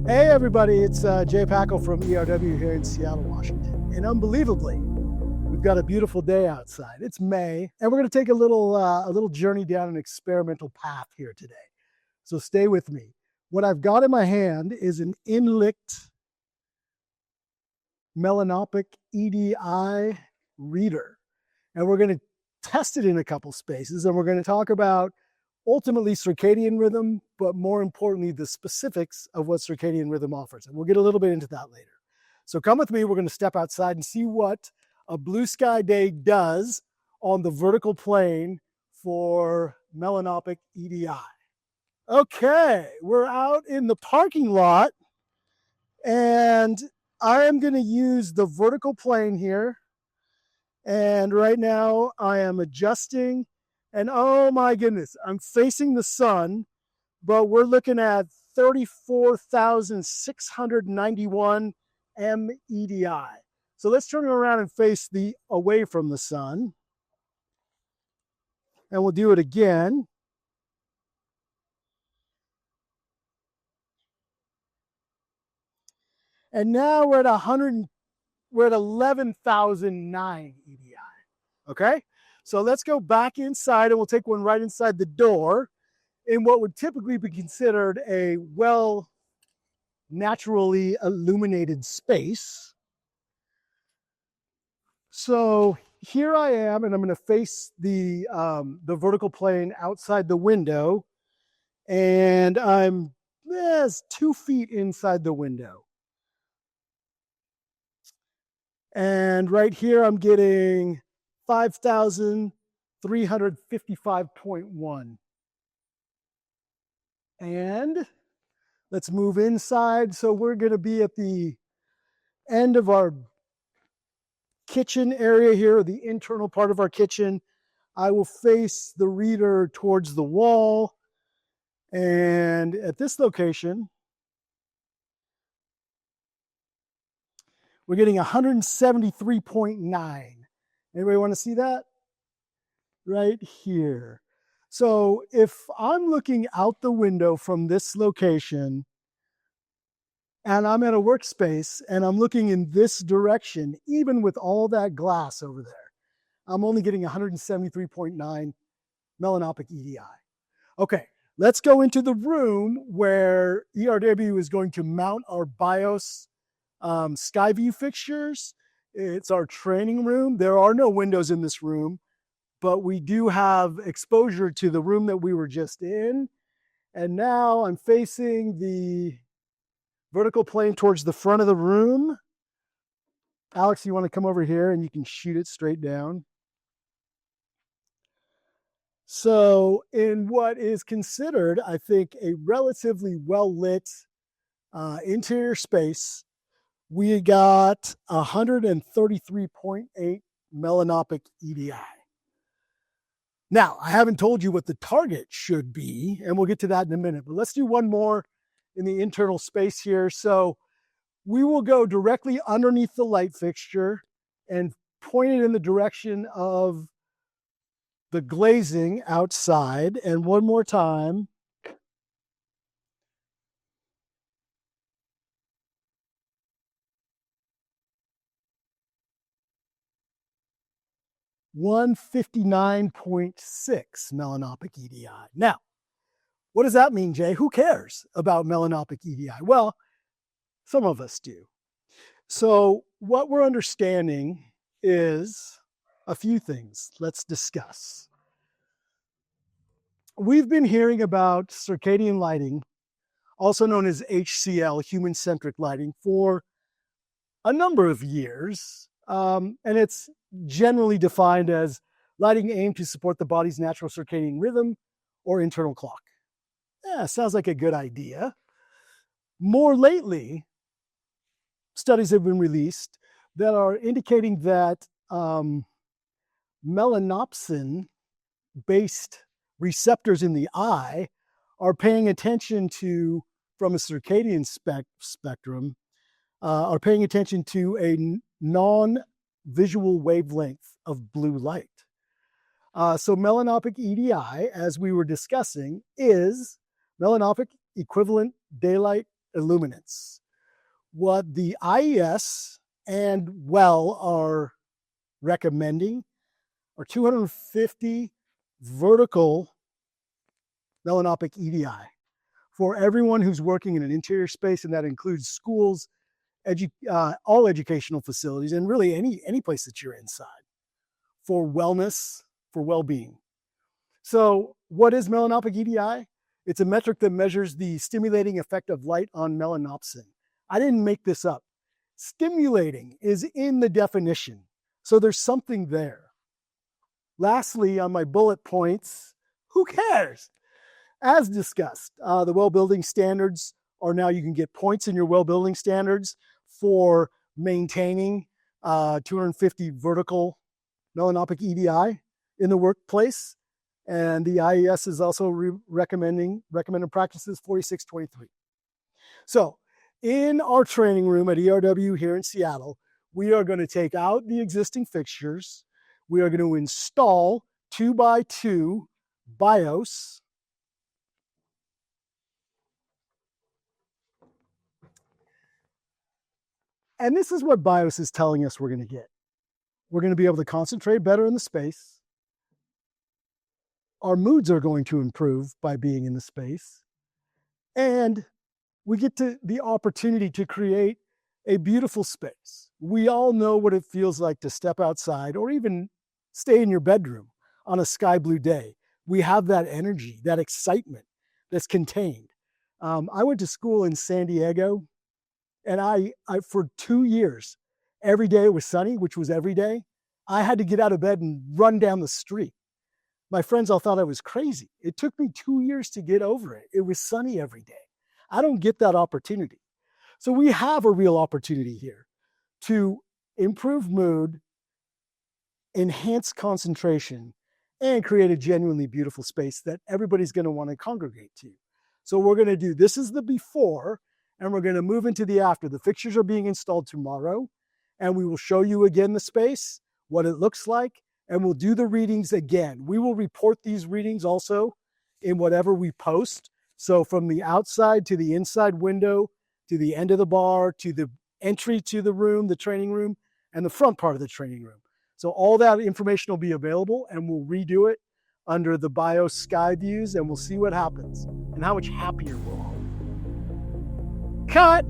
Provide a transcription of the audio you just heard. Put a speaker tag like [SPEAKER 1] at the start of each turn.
[SPEAKER 1] Hey everybody, it's Jay Pachl from ERW here in Seattle, Washington. And unbelievably, we've got a beautiful day outside. It's May, and we're going to take a little journey down an experimental path here today. So stay with me. What I've got in my hand is an Inlicht melanopic EDI reader. And we're going to test it in a couple spaces, and we're going to talk about ultimately circadian rhythm, but more importantly, the specifics of what circadian rhythm offers. And we'll get a little bit into that later. So come with me, we're going to step outside and see what a blue sky day does on the vertical plane for melanopic EDI. Okay, we're out in the parking lot, and I am going to use the vertical plane here. And right now I am adjusting. And oh my goodness, I'm facing the sun, but we're looking at 34,691 MEDI. So let's turn it around and face away from the sun. And we'll do it again. And now we're at 11,009 EDI. Okay? So let's go back inside, and we'll take one right inside the door in what would typically be considered a well naturally illuminated space. So here I am, and I'm going to face the vertical plane outside the window, and I'm 2 feet inside the window. And right here I'm getting 5,355.1. And let's move inside. So we're going to be at the end of our kitchen area here, the internal part of our kitchen. I will face the reader towards the wall. And at this location, we're getting 173.9. Anybody want to see that? Right here. So if I'm looking out the window from this location and I'm at a workspace and I'm looking in this direction, even with all that glass over there, I'm only getting 173.9 melanopic EDI. Okay, let's go into the room where ERW is going to mount our BIOS Skyview fixtures. It's our training room. There are no windows in this room, but we do have exposure to the room that we were just in. And now I'm facing the vertical plane towards the front of the room. Alex, you want to come over here and you can shoot it straight down. So in what is considered, I think, a relatively well-lit interior space, we got 133.8 melanopic EDI. Now, I haven't told you what the target should be, and we'll get to that in a minute, but let's do one more in the internal space here. So we will go directly underneath the light fixture and point it in the direction of the glazing outside. And one more time. (159.6 melanopic EDI. Now, what does that mean, Jay? Who cares about melanopic EDI? Well, some of us do. So what we're understanding is a few things. Let's discuss. We've been hearing about circadian lighting, also known as HCL, Human Centric Lighting, for a number of years. And it's generally defined as lighting aimed to support the body's natural circadian rhythm or internal clock. Yeah, sounds like a good idea. More lately, studies have been released that are indicating that melanopsin-based receptors in the eye are paying attention to, from a circadian spectrum, are paying attention to a non-visual wavelength of blue light. So melanopic EDI, as we were discussing, is melanopic equivalent daylight illuminance. What the IES and WELL are recommending are 250 vertical melanopic EDI for everyone who's working in an interior space, and that includes schools, all educational facilities, and really any place that you're inside, for wellness, for well-being. So what is melanopic EDI? It's a metric that measures the stimulating effect of light on melanopsin. I didn't make this up. Stimulating is in the definition, so there's something there. Lastly, on my bullet points, who cares? As discussed, the WELL building standards are now, you can get points in your WELL building standards for maintaining 250 vertical melanopic EDI in the workplace. And the IES is also recommended practices 4623. So in our training room at ERW here in Seattle, we are going to take out the existing fixtures. We are going to install 2x2 BIOS. And this is what BIOS is telling us we're going to get. We're going to be able to concentrate better in the space. Our moods are going to improve by being in the space. And we get to the opportunity to create a beautiful space. We all know what it feels like to step outside or even stay in your bedroom on a sky blue day. We have that energy, that excitement that's contained. I went to school in San Diego, and I for 2 years, every day it was sunny, which was every day, I had to get out of bed and run down the street. My friends all thought I was crazy. It took me 2 years to get over it. It was sunny every day. I don't get that opportunity. So we have a real opportunity here to improve mood, enhance concentration, and create a genuinely beautiful space that everybody's going to want to congregate to. So we're going to do, this is the before, and we're going to move into the after. The fixtures are being installed tomorrow, and we will show you again the space, what it looks like, and we'll do the readings again. We will report these readings also in whatever we post. So from the outside to the inside window, to the end of the bar, to the entry to the room, the training room, and the front part of the training room. So all that information will be available, and we'll redo it under the BIOS Skyviews, and we'll see what happens and how much happier we'll all be. Cut!